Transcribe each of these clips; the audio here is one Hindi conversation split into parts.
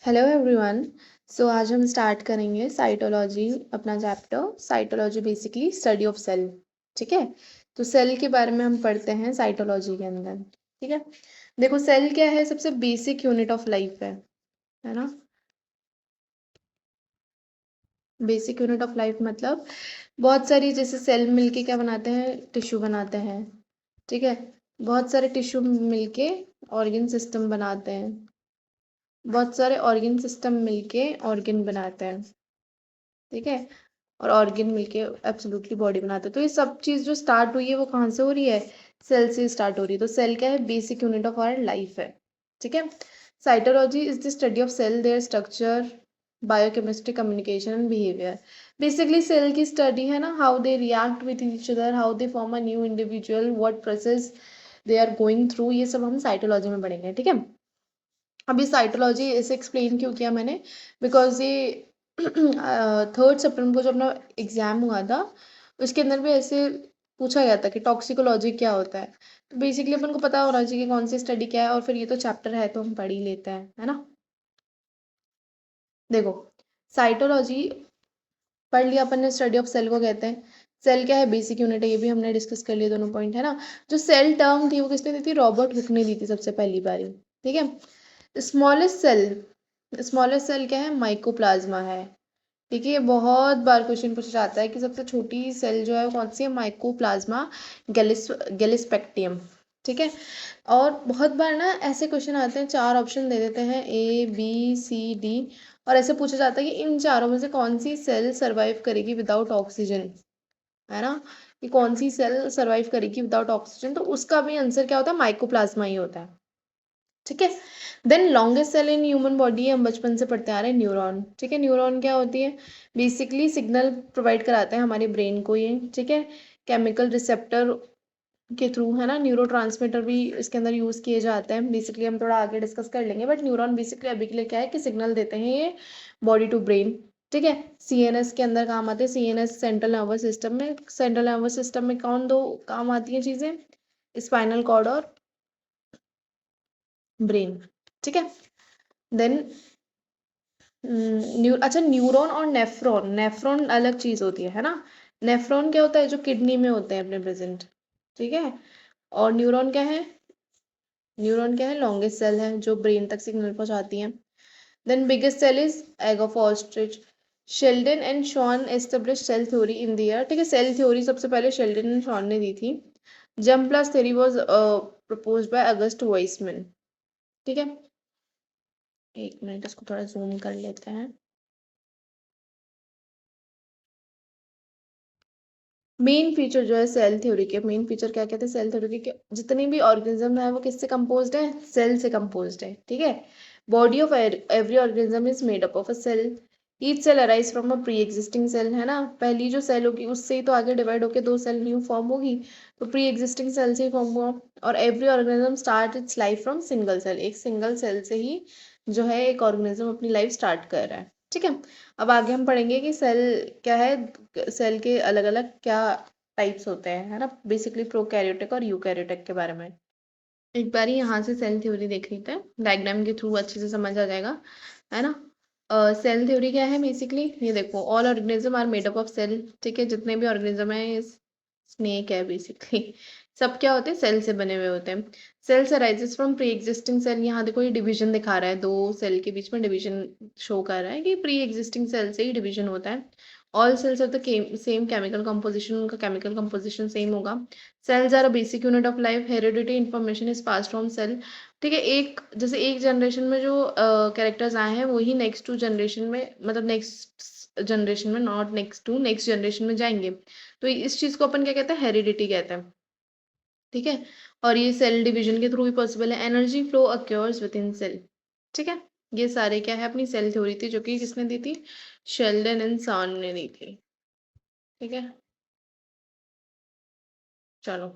Hello everyone. सो आज हम स्टार्ट करेंगे साइटोलॉजी, अपना chapter cytology basically study of cell. ठीक है। तो सेल के बारे में हम पढ़ते हैं साइटोलॉजी के अंदर। ठीक है। देखो सेल क्या है, सबसे बेसिक यूनिट ऑफ लाइफ है ना। बेसिक यूनिट ऑफ लाइफ मतलब बहुत सारी जैसे सेल मिलके क्या बनाते हैं, टिश्यू बनाते हैं। ठीक है। बहुत सारे टिश्यू मिलके ऑर्गन सिस्टम बनाते हैं। बहुत सारे ऑर्गन सिस्टम मिलके ऑर्गन बनाते हैं। ठीक है। और ऑर्गन मिलके एब्सोल्युटली बॉडी बनाते हैं। तो ये सब चीज़ जो स्टार्ट हुई है वो कहाँ से हो रही है? सेल से स्टार्ट हो रही है। तो सेल क्या है? Basic unit of our life है। ठीक है। Cytology is the study of cell, their structure, biochemistry, communication and behaviour. Basically cell की स्टडी है ना, how they react with each other, how they form a new individual, what process they are going through, ये सब हम साइटोलॉजी में पढ़ेंगे। ठीक है। अभी साइटोलॉजी ऐसे एक्सप्लेन क्यों किया मैंने, बिकॉज ये 3 सितंबर को जो अपना एग्जाम हुआ था उसके अंदर भी ऐसे पूछा गया था कि टॉक्सिकोलॉजी क्या होता है। तो बेसिकली अपन को पता होना चाहिए कि कौन सी स्टडी क्या है, और फिर ये तो चैप्टर है तो हम पढ़ ही लेते हैं, है ना। देखो साइटोलॉजी पढ़ लिया अपन ने, स्टडी ऑफ सेल को कहते हैं। सेल क्या है? बेसिक यूनिट है, ये भी हमने डिस्कस कर लिया, दोनों पॉइंट है ना। जो सेल टर्म थी वो किसने दी थी? रॉबर्ट हुक ने दी थी सबसे पहली बारी। ठीक है। स्मॉलेस्ट सेल, स्मॉलेस्ट सेल क्या है? माइकोप्लाज्मा है। ठीक है। ये बहुत बार क्वेश्चन पूछा जाता है कि सबसे छोटी सेल जो है वो कौन सी है? माइकोप्लाज्मा गैलिस्पेक्टियम। ठीक है। और बहुत बार ना ऐसे क्वेश्चन आते हैं, 4 ऑप्शन दे देते हैं, A B C D, और ऐसे पूछा जाता है कि इन चारों में से कौन सी सेल सरवाइव करेगी विदाउट ऑक्सीजन, है ना। कि कौन सी सेल सरवाइव करेगी विदाउट ऑक्सीजन, तो उसका भी आंसर क्या होता है? माइकोप्लाज्मा ही होता है। ठीक है। Then longest cell in human body, हम बचपन से पढ़ते आ रहे हैं, न्यूरॉन। ठीक है। न्यूरॉन क्या होती है? बेसिकली सिग्नल प्रोवाइड कराते हैं हमारे ब्रेन को ये। ठीक है। केमिकल रिसेप्टर के थ्रू, है ना। न्यूरो ट्रांसमीटर भी इसके अंदर यूज किए जाते हैं। बेसिकली हम थोड़ा आगे डिस्कस कर लेंगे, बट न्यूरॉन बेसिकली अभी के लिए क्या है कि सिग्नल देते हैं ये बॉडी टू ब्रेन। ठीक है। सीएनएस के अंदर काम आते हैं, सीएनएस सेंट्रल नर्वस सिस्टम में। सेंट्रल नर्वस सिस्टम में कौन दो काम आती हैं चीजें? स्पाइनल कॉर्ड और ब्रेन। ठीक है। देन अच्छा, न्यूरॉन और नेफ्रॉन, नेफ्रॉन अलग चीज होती है ना। नेफ्रॉन क्या होता है? जो किडनी में होते हैं अपने प्रेजेंट। ठीक है। और न्यूरॉन क्या है? न्यूरॉन क्या है? लॉन्गेस्ट सेल है जो ब्रेन तक सिग्नल पहुंचाती है। Then biggest cell is egg of ostrich. Schleiden and Schwann establish cell theory in the year. ठीक है। सेल थ्योरी सबसे पहले शेल्डन एंड शॉन ने दी थी। Germ plus theory was proposed by August Wiseman. ठीक है। एक मिनट, इसको थोड़ा जूम कर लेते हैं। मेन फीचर जो है सेल थ्योरी के, मेन फीचर क्या कहते हैं सेल थ्योरी के? कि जितनी भी ऑर्गेनिज्म है वो किससे कंपोज्ड है? सेल से कंपोज्ड है। ठीक है। Body of every organism is made up of a cell. Each cell arise from a pre existing cell, है ना। पहली जो सेल होगी उससे ही तो आगे डिवाइड होके 2 सेल न्यू फॉर्म होगी। तो प्री एग्जिस्टिंग सेल से ही फॉर्म हुआ। और every organism start its life from single cell, एक सिंगल सेल से ही जो है एक ऑर्गेनिज्म अपनी लाइफ स्टार्ट कर रहा है। ठीक है। अब आगे हम पढ़ेंगे कि सेल क्या है, सेल के अलग अलग क्या टाइप्स होते हैं, है ना। बेसिकली प्रोकैरियोटिक और यूकैरियोटिक के बारे में एक बार यहाँ से सेल थ्योरी देख लेते हैं, डायग्राम के थ्रू अच्छे से समझ आ जाएगा, है ना। सेल थ्योरी क्या है? बेसिकली ये देखो, all organism are made up of cell. ठीक है। जितने भी ऑर्गेनिज्म है, ये स्नेक है बेसिकली, सब क्या होते हैं? सेल से बने हुए होते हैं। Cells arises from pre existing cell. यहाँ देखो ये डिवीजन दिखा रहा है, 2 सेल के बीच में डिवीजन शो कर रहा है कि प्री एग्जिस्टिंग सेल से ही डिवीजन होता है। All cells are the same chemical composition, उनका केमिकल कंपोजिशन सेम होगा। Cells are a basic unit of life, heredity information is pass from cell. ठीक है। एक जैसे एक जनरेशन में जो कैरेक्टर्स आए हैं वही नेक्स्ट टू जनरेशन में, मतलब नेक्स्ट जनरेशन में, not next to, next generation में जाएंगे। तो इस चीज को अपन क्या कहते हैं? हेरिडिटी कहते हैं। ठीक है। और ये सेल डिवीजन के थ्रू ही पॉसिबल है। Energy flow occurs within cell. ठीक है। ये सारे क्या है? अपनी सेल थ्योरी थी जो कि किसने दी थी? शेल्डन एंड सान ने दी थी। ठीक है। चलो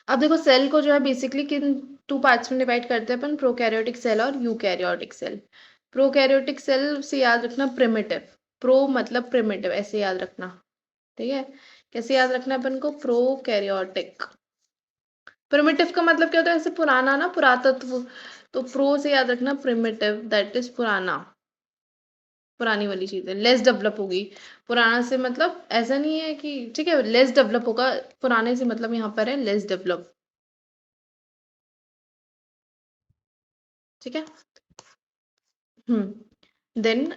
अब देखो सेल को जो है बेसिकली किन 2 पार्ट्स में डिवाइड करते हैं अपन, प्रोकैरियोटिक सेल और यूकैरियोटिक सेल। प्रोकैरियोटिक सेल से याद रखना प्रिमिटिव, प्रो मतलब प्रिमिटिव, ऐसे याद रखना। ठीक है। कैसे याद रखना अपन को? प्रोकैरियोटिक। प्रिमिटिव का मतलब क्या होता है? ऐसे पुराना ना, पुरातत्व। तो प्रो से याद रखना प्रिमिटिव, दैट इज पुराना, पुरानी वाली चीज है। लेस डेवलप होगी, पुराना से मतलब ऐसा नहीं है कि, ठीक है, लेस डेवलप होगा, पुराने से मतलब यहाँ पर है लेस डेवलप, ठीक है। Then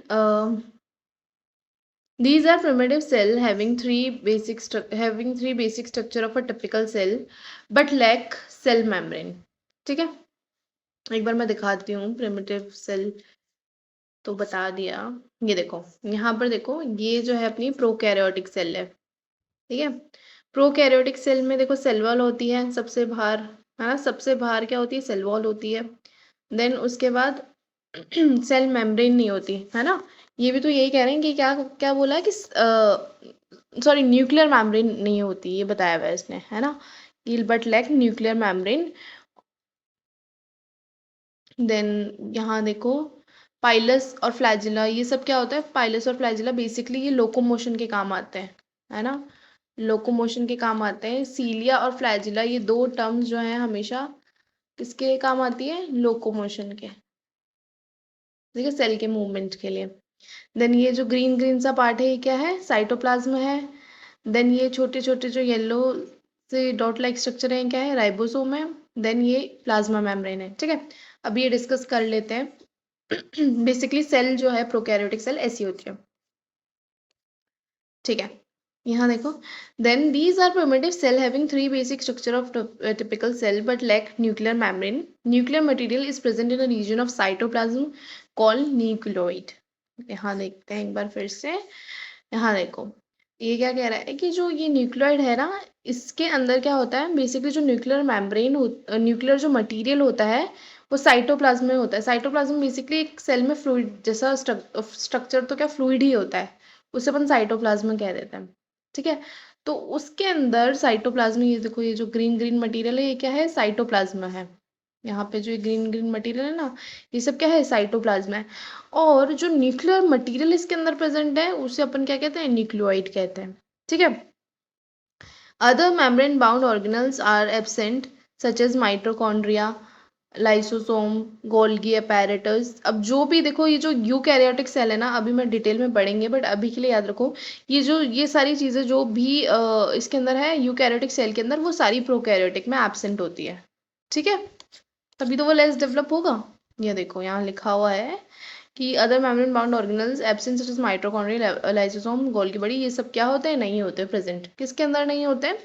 these are primitive cell having three basic structure of a typical cell but lack cell membrane, ठीक है। एक बार मैं दिखाती हूँ प्रिमिटिव सेल, तो बता दिया। ये देखो, यहाँ पर देखो, ये जो है अपनी प्रोकैरियोटिक सेल है, ठीक है। प्रोकैरियोटिक सेल में देखो सेल वॉल होती है सबसे बाहर, है ना, सबसे बाहर क्या होती है, सेल वॉल होती है। देन उसके बाद सेल मेम्ब्रेन नहीं होती, है ना। ये भी तो यही कह रहे हैं कि क्या क्या बोला है कि सॉरी, न्यूक्लियर मेम्ब्रेन नहीं होती, ये बताया हुआ है इसने, है ना। But lack nuclear membrane. Then यहाँ देखो, पाइलस और फ्लैजिला, ये सब क्या होता है, पाइलस और फ्लैजिला बेसिकली ये लोकोमोशन के काम आते हैं, है ना, लोकोमोशन के काम आते हैं। सीलिया और फ्लैजिला, ये दो टर्म्स जो हैं हमेशा किसके काम आती है, लोकोमोशन के, ठीक है, सेल के मूवमेंट के लिए। देन ये जो ग्रीन ग्रीन सा पार्ट है, ये क्या है, साइटोप्लाज्म है। देन ये छोटे छोटे जो येलो से डॉट लाइक स्ट्रक्चर है, क्या है, राइबोसोम है। देन ये प्लाज्मा मेम्ब्रेन है, ठीक है। अब ये डिस्कस कर लेते हैं। बेसिकली सेल जो है प्रोकैरियोटिक सेल ऐसी होती है, ठीक है। यहाँ देखो, then these are primitive cell having three basic structure of typical cell but lack nuclear membrane. Nuclear material is present in a region of cytoplasm called nucleoid. यहाँ देखते हैं एक बार फिर से, यहाँ देखो, ये क्या कह रहा है कि जो ये न्यूक्लियोइड है ना, इसके अंदर क्या होता है, बेसिकली जो न्यूक्लियर मेम्ब्रेन न्यूक्लियर जो मटेरियल होता है वो साइटोप्लाज्म में होता है। साइटोप्लाज्म बेसिकली एक सेल में फ्लूइड जैसा स्ट्रक्चर, तो क्या फ्लूइड ही होता है, उसे अपन साइटोप्लाज्म कह देते हैं, ठीक है। तो उसके अंदर साइटोप्लाज्म, ये देखो, ये जो ग्रीन ग्रीन मटेरियल है, ये क्या है, साइटोप्लाज्म है। यहाँ पे जो ये ग्रीन ग्रीन मटेरियल है ना, ये सब क्या है, साइटोप्लाज्म है। और जो न्यूक्लियर मटेरियल इसके अंदर प्रेजेंट है, उसे अपन क्या कहते हैं, न्यूक्लियोइड कहते हैं, ठीक है। Other membrane bound organelles are absent such as mitochondria, lysosome, Golgi apparatus. अब जो भी देखो, ये जो यूकैरियोटिक सेल है ना, अभी मैं डिटेल में पढ़ेंगे, बट अभी के लिए याद रखो, ये सारी चीज़ें जो भी इसके अंदर है यूकैरियोटिक सेल के अंदर, वो सारी प्रोकैरियोटिक में एब्सेंट होती है, ठीक है। तभी तो वो लेस डेवलप होगा। ये देखो, यहाँ लिखा हुआ है कि other membrane bound organelles absent such as mitochondria, lysosome, Golgi बड़ी, ये सब क्या होते हैं, नहीं होते प्रेजेंट। किसके अंदर नहीं होते हैं,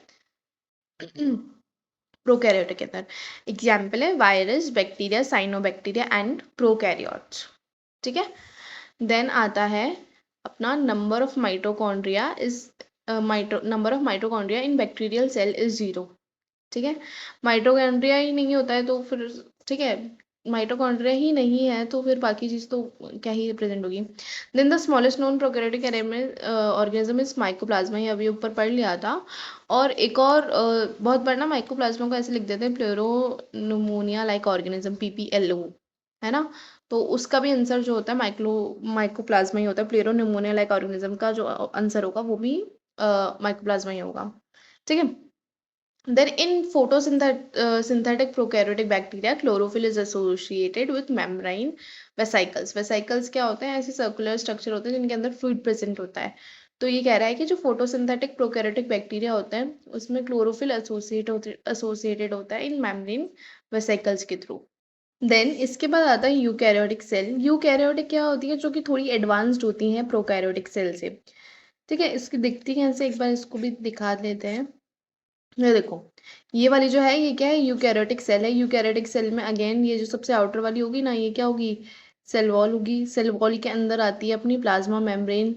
प्रोकैरियोटिक के अंदर। एग्जाम्पल है virus, bacteria, cyanobacteria and prokaryotes, ठीक है। देन आता है अपना number of mitochondria is number of mitochondria in bacterial cell is 0, ठीक है। माइटोकॉन्ड्रिया ही नहीं होता है तो फिर, ठीक है, माइटोकॉन्ड्रिया ही नहीं है तो फिर बाकी चीज़ तो क्या ही रिप्रेजेंट होगी। Then the smallest known prokaryotic organism is mycoplasma, ये अभी ऊपर पढ़ लिया था। और एक और बहुत बार ना माइकोप्लाज्मा को ऐसे लिख देते हैं, प्लेरोनुमोनिया लाइक ऑर्गेनिज्म, PPLO, है ना। तो उसका भी आंसर जो होता है माइकोप्लाज्मा ही होता है। प्लेरोनुमोनिया लाइक ऑर्गेनिज्म का जो आंसर होगा वो भी माइकोप्लाज्मा ही होगा, ठीक है। Then in photosynthetic prokaryotic bacteria, chlorophyll is associated with membrane vesicles. Vesicles क्या होते हैं, ऐसे सर्कुलर स्ट्रक्चर होते हैं जिनके अंदर फ्लूइड प्रेजेंट होता है। तो ये कह रहा है कि जो फोटोसिंथेटिक प्रोकैरियोटिक बैक्टीरिया होते हैं, उसमें क्लोरोफिल एसोसिएटेड होता है इन मेम्ब्रेन वेसिकल्स के थ्रू। देन इसके बाद आता है यूकैरियोटिक सेल। यूकैरियोटिक क्या होती है, जो कि थोड़ी एडवांस्ड होती हैं प्रोकैरियोटिक सेल से, ठीक है। इसकी दिखती कैसे, एक बार इसको भी दिखा देते हैं। ये देखो, ये वाली जो है, ये क्या है, यूकैरियोटिक सेल है। यूकैरियोटिक सेल में अगेन ये जो सबसे आउटर वाली होगी ना, ये क्या होगी, सेल वॉल होगी। सेल वॉल के अंदर आती है अपनी प्लाज्मा मेम्ब्रेन,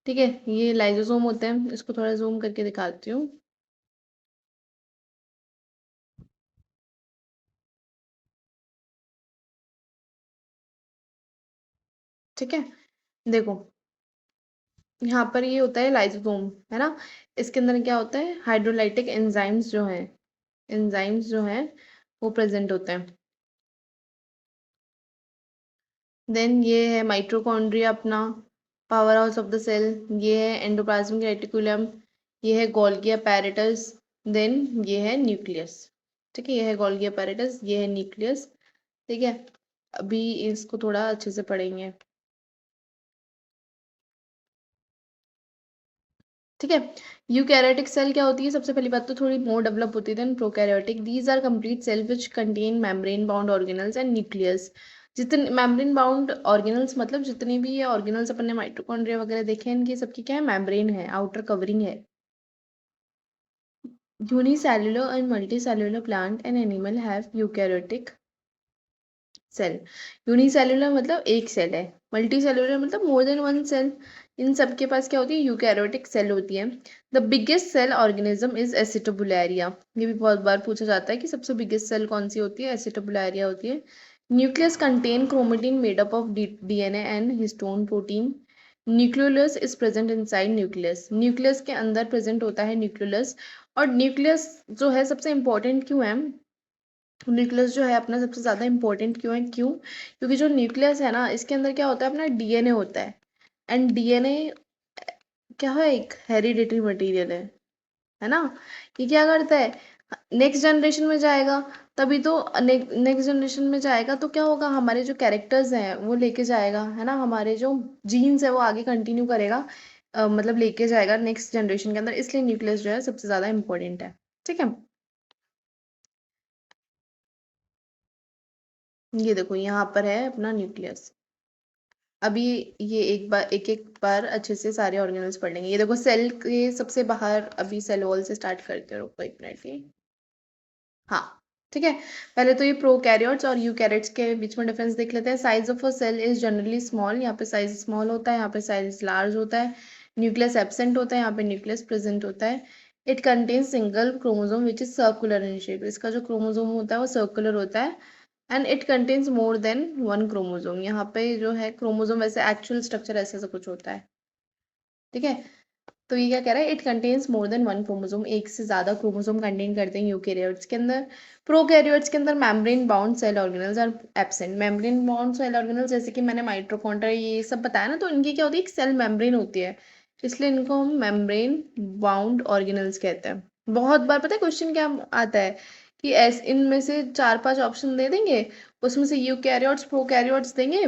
ठीक है। ये लाइसोसोम होते हैं, इसको थोड़ा जूम करके दिखाती हूँ, ठीक है। देखो, यहाँ पर ये होता है लाइसोसोम, है ना। इसके अंदर क्या होता है, हाइड्रोलाइटिक एंजाइम्स जो हैं, एंजाइम्स जो हैं वो प्रेजेंट होते हैं। देन ये है माइटोकॉन्ड्रिया अपना, power house of the cell. ये है एंडोप्लाज्मिक रेटिकुलम, ये है गोल्गी अपैरेटस। देन ये है न्यूक्लियस, ठीक है, ये है गोल्गी अपैरेटस, ये है न्यूक्लियस, ठीक है। अभी इसको थोड़ा अच्छे से पढ़ेंगे, ठीक है। यूकैरियोटिक सेल क्या होती है? सबसे पहली बात तो थोड़ी मोर डेवलप होती है then prokaryotic. These are complete cell which contain membrane bound organelles and nucleus. जितने मेम्ब्रेन बाउंड ऑर्गेनल्स मतलब जितने भी ये ऑर्गेनल्स अपन ने माइटोकॉन्ड्रिया वगैरह देखे हैं, इनकी सबकी क्या है? मेम्ब्रेन है, आउटर कवरिंग है। Unicellular and multicellular plant and animal have eukaryotic cell. Unicellular मतलब एक सेल है, मल्टी सेल्युलर मतलब मोर देन वन सेल। इन सब के पास क्या होती है? यूकैरियोटिक सेल होती है। The biggest cell organism is acetabularia. ये भी बहुत बार पूछा जाता है कि सबसे बिगेस्ट सेल कौन सी होती है? एसिटोबुलारिया होती है। Nucleus contain chromatin made up of DNA and histone protein. Nucleolus is present inside nucleus. Nucleus के अंदर प्रेजेंट होता है न्यूक्लियोलस। और न्यूक्लियस जो है सबसे इंपॉर्टेंट क्यों है? न्यूक्लियस जो है अपना सबसे ज़्यादा इंपॉर्टेंट क्यों है? क्यों? क्योंकि जो न्यूक्लियस है ना, इसके अंदर क्या होता है? अपना डीएनए होता है। एंड डीएनए क्या है? एक हेरिडिटरी मटेरियल है ना। ये क्या करता है? नेक्स्ट जनरेशन में जाएगा, तभी तो नेक्स्ट जनरेशन में जाएगा तो क्या होगा? हमारे जो कैरेक्टर्स हैं वो लेके जाएगा, है ना। हमारे जो जीन्स है वो आगे कंटिन्यू करेगा, मतलब लेके जाएगा नेक्स्ट जनरेशन के अंदर। इसलिए न्यूक्लियस जो है सबसे ज़्यादा इंपॉर्टेंट है, ठीक है। ये देखो यहाँ पर है अपना न्यूक्लियस। अभी ये एक बार अच्छे से सारे ऑर्गेनल्स पढ़ लेंगे। ये देखो सेल के सबसे बाहर, अभी सेल वॉल से स्टार्ट करते हैं, रुको एक मिनट ये। हाँ, ठीक है। पहले तो ये प्रोकैरियोट्स और यूकैरियोट्स के बीच में डिफरेंस देख लेते हैं। Size of a cell is generally small. यहाँ पे साइज स्मॉल होता है, यहाँ पे साइज लार्ज होता है। न्यूक्लियस एब्सेंट होता है, यहाँ पे न्यूक्लियस प्रेजेंट होता है। It contains single chromosome which is circular in shape. इसका जो क्रोमोसोम होता है वो सर्कुलर होता है। And it contains more than one chromosome. यहाँ पे जो है क्रोमोसोम, वैसे एक्चुअल स्ट्रक्चर ऐसा ऐसा कुछ होता है, ठीक है। तो ये क्या कह रहा है? It contains more than one chromosome. एक से ज्यादा क्रोमोसोम कंटेन करते हैं यूकैरियोट्स के अंदर। प्रोकैरियोट्स के अंदर membrane bound cell organelles are absent. Membrane bound cell organelles जैसे कि मैंने माइटोकॉन्ड्रिया ये सब बताया ना, तो इनकी क्या होती है? एक सेल मेम्ब्रेन होती है, इसलिए इनको हम मेम्ब्रेन बाउंड ऑर्गेनल्स कहते हैं। बहुत बार पता है क्वेश्चन क्या आता है कि ऐस इनमें से चार पांच ऑप्शन दे देंगे, उसमें से यूकैरियोट्स प्रोकैरियोट्स देंगे,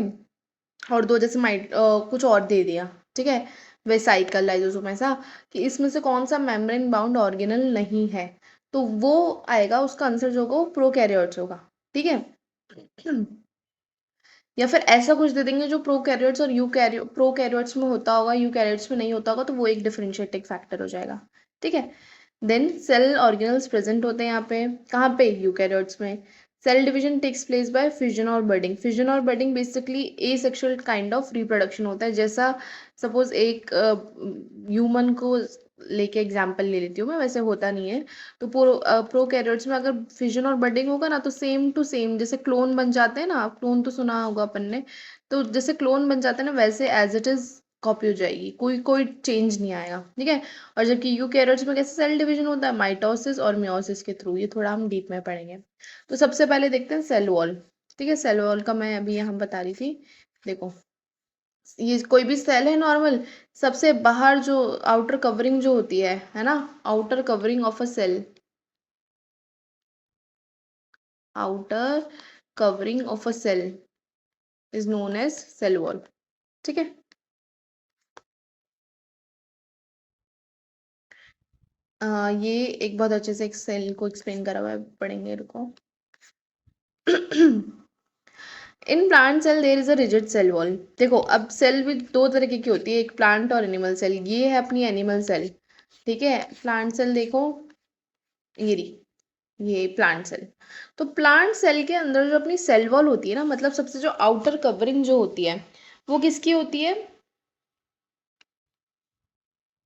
और दो जैसे कुछ और दे दिया, ठीक है। वेसाइकल लाइजोसोम ऐसा, कि इसमें से कौन सा मेम्ब्रेन बाउंड ऑर्गेनल नहीं है, तो वो आएगा, उसका आंसर जो होगा वो प्रोकैरियोट्स होगा, ठीक है। या फिर ऐसा कुछ दे देंगे जो प्रोकैरियोट्स और प्रोकैरियोट्स में होता होगा, यूकैरियोट्स में नहीं होता होगा, तो वो एक डिफरेंशिएटिंग फैक्टर हो जाएगा, ठीक है। देन सेल ऑर्गेनल्स प्रेजेंट होते हैं यहाँ पे, कहाँ पे? यूकैरियोट्स में। Cell division takes place by fission और बडिंग। फिजन और budding basically asexual kind of reproduction होता है। जैसा सपोज एक ह्यूमन को लेके एग्जांपल ले लेती हूँ मैं, वैसे होता नहीं है। तो प्रोकैरियोट्स में अगर फिजन और बडिंग होगा ना, तो सेम टू सेम जैसे क्लोन बन जाते हैं ना, क्लोन तो सुना होगा अपन ने, तो जैसे क्लोन बन जाते हैं ना, वैसे एज इट इज कॉपी हो जाएगी, कोई कोई चेंज नहीं आएगा, ठीक है। और जबकि यूकैरियोट्स में कैसे सेल डिवीजन होता है? माइटोसिस और मियोसिस के थ्रू। ये थोड़ा हम डीप में पढ़ेंगे। तो सबसे पहले देखते हैं सेल वॉल, ठीक है। सेल वॉल का मैं अभी यहाँ बता रही थी, देखो। ये कोई भी सेल है नॉर्मल, सबसे बाहर जो आउटर कवरिंग जो होती है ना, outer covering of a cell, outer covering of a cell is known as cell wall, ठीक है। ये एक बहुत अच्छे से एक सेल को एक्सप्लेन करा हुआ है, पढ़ेंगे, रुको। In plant cell there is a rigid cell wall. देखो अब सेल भी दो तरीके की होती है, एक प्लांट और एनिमल सेल। ये है अपनी एनिमल सेल, ठीक है। प्लांट सेल देखो, ये रही, ये प्लांट सेल। तो प्लांट सेल के अंदर जो अपनी सेल वॉल होती है ना, मतलब सबसे जो आउटर कवरिंग जो होती है, वो किसकी होती है?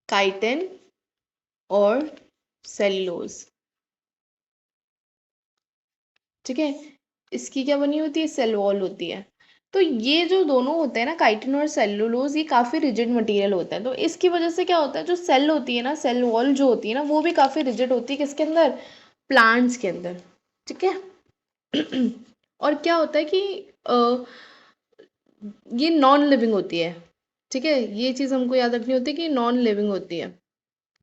काइटिन और सेल्यूलोज, ठीक है। इसकी क्या बनी होती है? सेल वॉल होती है। तो ये जो दोनों होते हैं ना, काइटिन और सेल्यूलोज, ये काफी रिजिड मटेरियल होता है। तो इसकी वजह से क्या होता है, जो सेल होती है ना, सेल वॉल जो होती है ना, वो भी काफी रिजिड होती है। किसके अंदर? प्लांट्स के अंदर, ठीक है। और क्या होता है कि ये नॉन लिविंग होती है, ठीक है। ये चीज हमको याद रखनी होती है कि नॉन लिविंग होती है,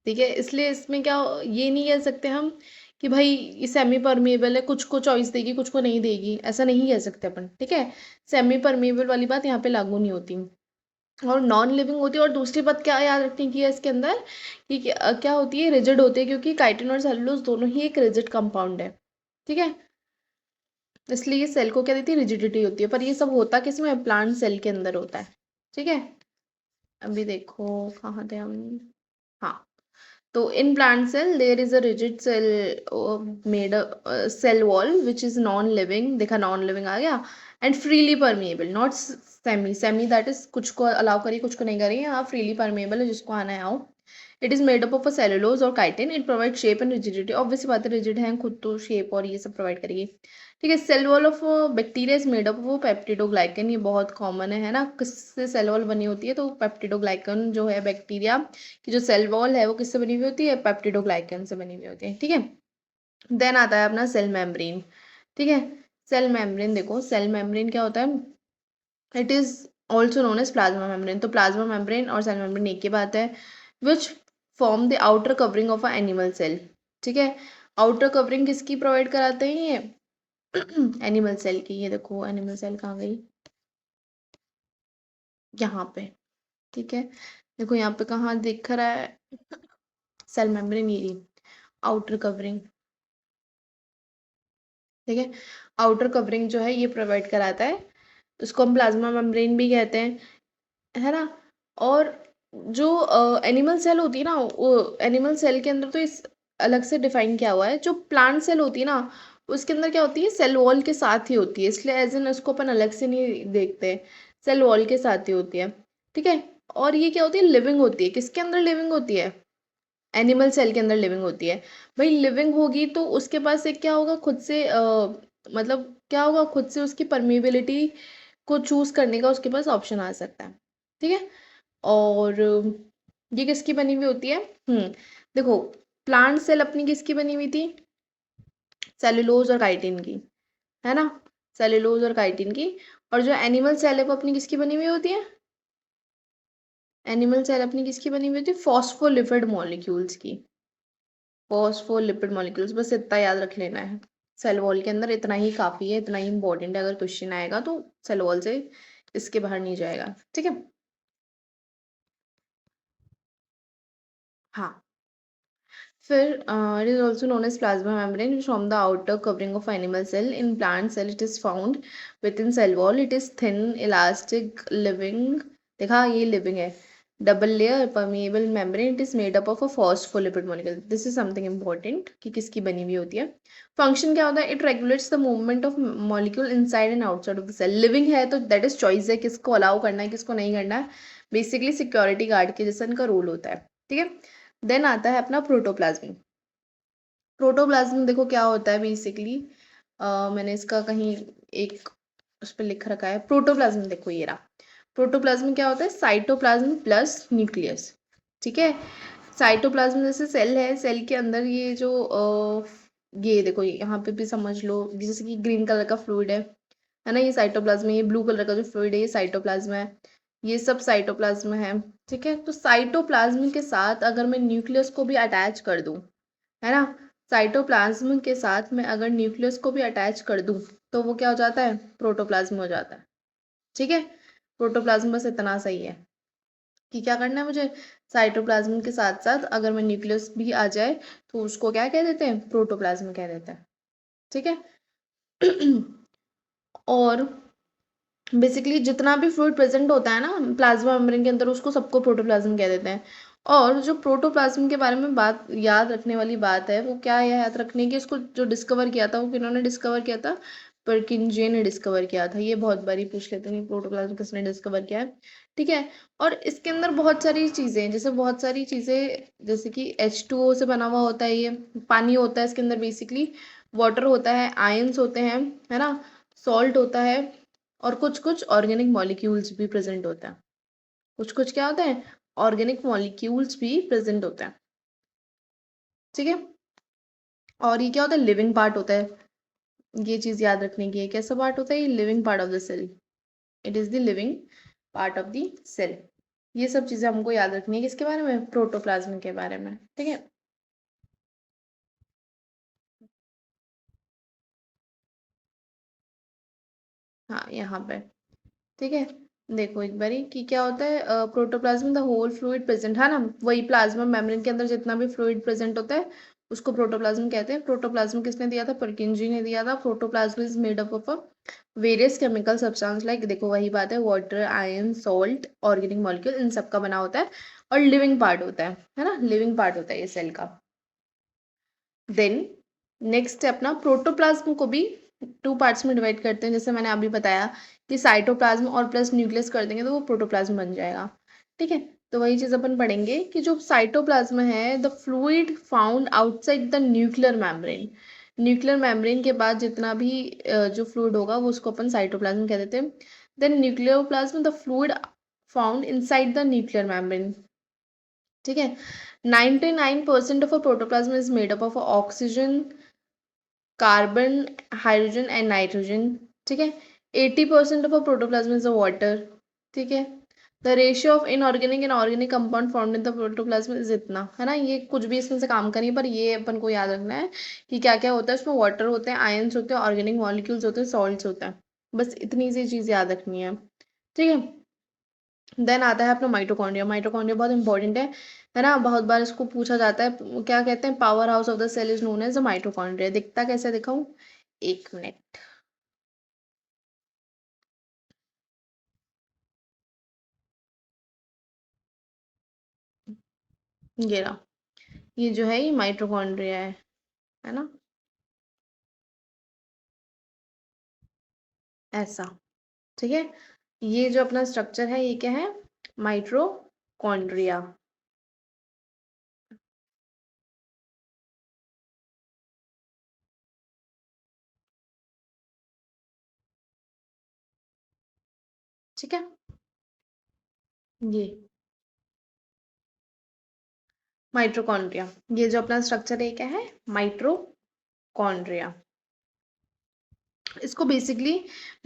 ठीक है। इसलिए इसमें क्या, ये नहीं कह सकते हम कि भाई ये सेमी परमेबल है, कुछ को चॉइस देगी कुछ को नहीं देगी, ऐसा नहीं कह सकते अपन, ठीक है। सेमी परमेबल वाली बात यहाँ पे लागू नहीं होती, और नॉन लिविंग होती है। और दूसरी बात क्या याद रखने की है इसके अंदर, कि क्या होती है, रिजिड होती है, क्योंकि काइटिन और सेलुलोज दोनों ही एक रिजिड कंपाउंड है, ठीक है। इसलिए ये सेल को क्या देती है, रिजिडिटी होती है। पर ये सब होता किसमें, प्लांट सेल के अंदर होता है, ठीक है। अभी देखो कहाँ थे हम, हाँ। तो in plant cell there is a rigid cell made a cell wall which is non living, देखा non living आ गया, and freely permeable, not semi that is कुछ को अलाउ करिए कुछ को नहीं करिए, हाँ freely permeable है, जिसको आना है आओ। It is made up of a cellulose और chitin, it provide shape and rigidity, obvious बात है रिजिड है खुद तो, शेप और ये सब प्रोवाइड करेगी, ठीक है। Cell wall of bacteria is made up of peptidoglycan, ये बहुत कॉमन है ना, किससे सेल वॉल बनी होती है, तो पेप्टिडोग्लाइकन जो है बैक्टीरिया की जो सेल वॉल है वो किससे बनी हुई होती है, पेप्टिडोग्लाइकन से बनी हुई होती है, ठीक है। देन आता है अपना सेल मेम्ब्रेन, ठीक है। सेल मेम्ब्रेन देखो, सेल मेम्ब्रेन क्या होता है, it is also known as plasma membrane, तो प्लाज्मा मेम्ब्रेन और सेल मेम्ब्रेन एक ही बात है, which form the outer covering of a animal cell, ठीक है। आउटर कवरिंग किसकी प्रोवाइड कराते हैं ये, एनिमल सेल की, ये देखो एनिमल सेल कहाँ गई, यहाँ पे, ठीक है। देखो यहाँ पे कहाँ दिख रहा है, सेल मेम्ब्रेन, ये आउटर कवरिंग, ठीक है। आउटर कवरिंग जो है ये प्रोवाइड कराता है, उसको हम प्लाज्मा मेम्ब्रेन भी कहते हैं, है ना। और जो एनिमल सेल होती है ना, वो एनिमल सेल के अंदर तो इस अलग से डिफाइन किया हुआ है, जो प्लांट सेल होती है ना उसके अंदर क्या होती है, सेल वॉल के साथ ही होती है, इसलिए एज इन उसको अपन अलग से नहीं देखते, सेल वॉल के साथ ही होती है, ठीक है। और ये क्या होती है, लिविंग होती है, किसके अंदर लिविंग होती है, एनिमल सेल के अंदर लिविंग होती है। भाई लिविंग होगी तो उसके पास एक क्या होगा, खुद से मतलब क्या होगा, खुद से उसकी परमेबिलिटी को चूज करने का उसके पास ऑप्शन आ सकता है, ठीक है। और ये किसकी बनी हुई होती है, देखो प्लांट सेल अपनी किसकी बनी हुई थी, सेलुलोज और काइटिन की, है ना, सेलुलोज और काइटिन की। और जो एनिमल सेल है वो अपनी किसकी बनी हुई होती है, एनिमल सेल अपनी किसकी बनी हुई होती है, फॉस्फोलिपिड मॉलिक्यूल्स की, फॉस्फोलिपिड मॉलिक्यूल्स, बस इतना याद रख लेना है। सेल वॉल के अंदर इतना ही काफी है, इतना ही इंपॉर्टेंट है, अगर क्वेश्चन आएगा तो सेल वॉल से इसके बाहर नहीं जाएगा, ठीक है। हाँ, फिर it is also known as plasma membrane, which form the outer covering of animal cell. In plant cell, it is found within cell wall. It is thin, elastic, living. देखा ये living है. Double layer permeable membrane. It is made up of a phospholipid molecule. This is something important कि किसकी बनी हुई होती है. Function क्या होता है? It regulates the movement of molecule inside and outside of the cell. Living है तो that is choice है, किसको allow करना है किसको नहीं करना है. Basically security guard के जैसा इनका रोल होता है, ठीक है। देन आता है अपना प्रोटोप्लाज्म। प्रोटोप्लाज्म देखो क्या होता है बेसिकली, मैंने इसका कहीं एक उस पर लिख रखा है, प्रोटोप्लाज्म देखो ये रहा। प्रोटोप्लाज्म क्या होता है, साइटोप्लाज्म प्लस न्यूक्लियस, ठीक है। साइटोप्लाज्म जैसे सेल है, सेल के अंदर ये जो ये देखो यहाँ पे भी समझ लो, जैसे कि ग्रीन कलर का फ्लूइड है ना, ये साइटोप्लाज्म है, ये ब्लू कलर का जो फ्लूइड है ये साइटोप्लाज्म है, ये सब साइटोप्लाज्म है, ठीक है। तो साइटोप्लाज्म के साथ अगर मैं न्यूक्लियस को भी अटैच कर दूं, है ना, साइटोप्लाज्म के साथ में अगर न्यूक्लियस को भी अटैच कर दूं तो वो क्या हो जाता है, प्रोटोप्लाज्म हो जाता है, ठीक है। प्रोटोप्लाज्म बस इतना सही है कि क्या करना है मुझे, साइटोप्लाज्म के साथ साथ अगर मैं न्यूक्लियस भी आ जाए तो उसको क्या कह देते हैं, प्रोटोप्लाज्म कह देते हैं, ठीक है। और बेसिकली जितना भी फ्लूइड प्रेजेंट होता है ना प्लाज्मा मेम्ब्रेन के अंदर उसको सबको प्रोटोप्लाज्म कह देते हैं। और जो प्रोटोप्लाज्म के बारे में बात याद रखने वाली बात है वो क्या है, याद रखने की, इसको जो डिस्कवर किया था वो किन्होंने डिस्कवर किया था, परकिंजे ने डिस्कवर किया था। ये बहुत बारी पूछ लेते हैं प्रोटोप्लाज्म किसने डिस्कवर किया है, ठीक है। और इसके अंदर बहुत सारी चीज़ें हैं, जैसे बहुत सारी चीज़ें जैसे कि H2O से बना हुआ होता है, ये पानी होता है इसके अंदर बेसिकली, वाटर होता है, आयंस होते हैं, है ना, सॉल्ट होता है, और कुछ कुछ ऑर्गेनिक मॉलिक्यूल्स भी प्रेजेंट होता है, कुछ कुछ क्या होता है, ऑर्गेनिक मॉलिक्यूल्स भी प्रेजेंट होता है, ठीक है। और ये क्या होता है, लिविंग पार्ट होता है, ये चीज याद रखने की है, कैसा पार्ट होता है, ये living part of the cell, it is the living part of the cell. ये सब चीजें हमको याद रखनी है किसके बारे में, प्रोटोप्लाज्म के बारे में, ठीक है। हाँ यहाँ पे, ठीक है। देखो एक बारी कि क्या होता है, protoplasm the whole fluid present, है ना, वही प्लाज्मा मेम्ब्रेन के अंदर जितना भी फ्लूइड प्रेजेंट होता है उसको प्रोटोप्लाज्म कहते हैं। प्रोटोप्लाज्म किसने दिया था? परकिंजी ने दिया था। Protoplasm is made up of various chemical substance, like देखो वही बात है, water, iron, salt, organic molecule, इन सब का बना होता है। और लिविंग पार्ट होता है ना, लिविंग पार्ट होता है ये सेल का। देन नेक्स्ट है अपना प्रोटोप्लाज्म को भी टू पार्ट्स में डिवाइड करते हैं, जैसे मैंने अभी बताया कि साइटोप्लाज्म और प्लस न्यूक्लियस कर देंगे तो वो प्रोटोप्लाज्म बन जाएगा, ठीक है। तो वही चीज अपन पढ़ेंगे कि जो साइटोप्लाज्म है, the fluid found outside the nuclear membrane, nuclear membrane के बाद जितना भी जो फ्लूइड होगा वो उसको अपन साइटोप्लाज्म कह देते हैं। Then nucleoplasm, the fluid found inside the nuclear membrane, ठीक है। 99% of a protoplasm is made up of oxygen, carbon, hydrogen and nitrogen, ठीक है। 80% of a protoplasm is a water, ठीक है। The ratio of inorganic and organic compound formed in the protoplasm is इतना, है ना। ये कुछ भी इसमें से काम करिए पर ये अपन को याद रखना है कि क्या क्या होता है इसमें। वाटर होते हैं, आयंस होते हैं, ऑर्गेनिक मॉलिक्यूल्स होते हैं, सॉल्ट्स होता है, बस इतनी सी चीज याद रखनी है, ठीक है। देन आता है अपना माइटोकॉन्ड्रिया। माइटोकॉन्ड्रिया बहुत इंपॉर्टेंट है ना, बहुत बार इसको पूछा जाता है। क्या कहते हैं? Power house of the cell is known as the mitochondria. दिखता कैसे दिखाऊं? एक मिनट, ये रहा, ये जो है ये माइटोकॉन्ड्रिया है ना, ऐसा, ठीक है। ये जो अपना स्ट्रक्चर है ये क्या है? माइटोकॉन्ड्रिया, ठीक है। ये माइटोकॉन्ड्रिया, ये जो अपना स्ट्रक्चर है ये क्या है? माइटोकॉन्ड्रिया। इसको बेसिकली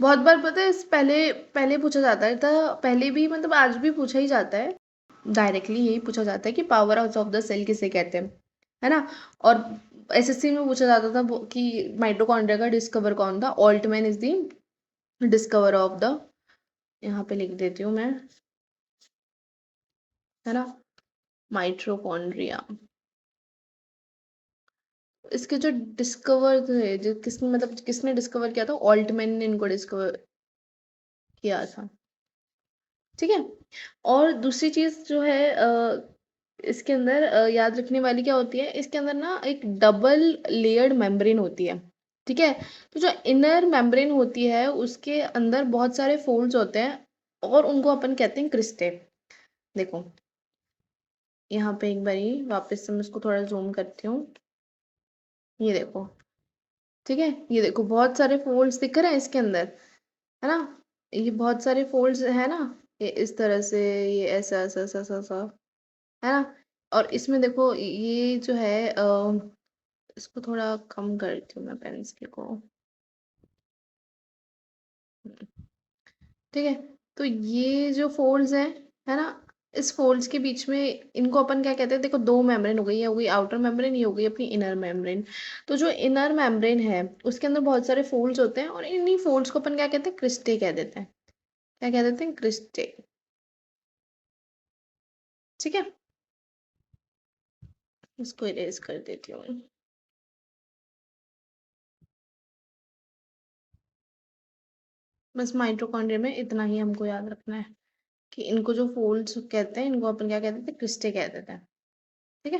बहुत बार पता है पहले पहले पूछा जाता है था, पहले भी मतलब आज भी पूछा ही जाता है, डायरेक्टली यही पूछा जाता है कि power house of the cell किसे कहते हैं, है ना। और एसएससी में पूछा जाता था कि माइटोकॉन्ड्रिया का डिस्कवर कौन था? Altman is the discover of the, यहाँ पे लिख देती हूँ मैं, है ना, माइटोकॉन्ड्रिया। इसके जो डिस्कवर थे, जो किसने मतलब किसने डिस्कवर किया था? ऑल्टमैन ने इनको डिस्कवर किया था, ठीक है। और दूसरी चीज जो है इसके अंदर याद रखने वाली क्या होती है, इसके अंदर ना एक डबल लेयर्ड मेम्ब्रेन होती है, ठीक है। तो जो इनर मेम्ब्रेन होती है उसके अंदर बहुत सारे फोल्ड्स होते हैं और उनको अपन कहते हैं क्रिस्टे। देखो यहाँ पे एक बारी वापस से मैं इसको थोड़ा जूम करती हूँ, ये देखो, ठीक है। ये देखो बहुत सारे फोल्ड्स दिख रहे हैं इसके अंदर, है ना, ये बहुत सारे फोल्ड्स है ना, ये इस तरह से, ये ऐसा ऐसा ऐसा ऐसा ऐसा, है ना। और इसमें देखो ये जो है इसको थोड़ा कम करती हूँ मैं पेंसिल को, ठीक है। तो ये जो फोल्ड्स हैं, है ना, इस फोल्ड्स के बीच में इनको अपन क्या कहते हैं? देखो दो मेम्ब्रेन हो गई, ये हो गई आउटर मेम्ब्रेन, ये हो गई अपनी इनर मेम्ब्रेन। तो जो इनर मेम्ब्रेन है उसके अंदर बहुत सारे फोल्ड्स होते हैं और इन्हीं फोल्ड्स को अपन क्या कहते हैं? क्रिस्टे कह देते हैं। क्या कह देते हैं? क्रिस्टे, ठीक है। इसको इरेज कर देती हूँ। बस माइटोकॉन्ड्रिया में इतना ही हमको याद रखना है कि इनको जो फोल्ड्स कहते हैं इनको अपन क्या कहते हैं? क्रिस्टे कह देते हैं, ठीक है।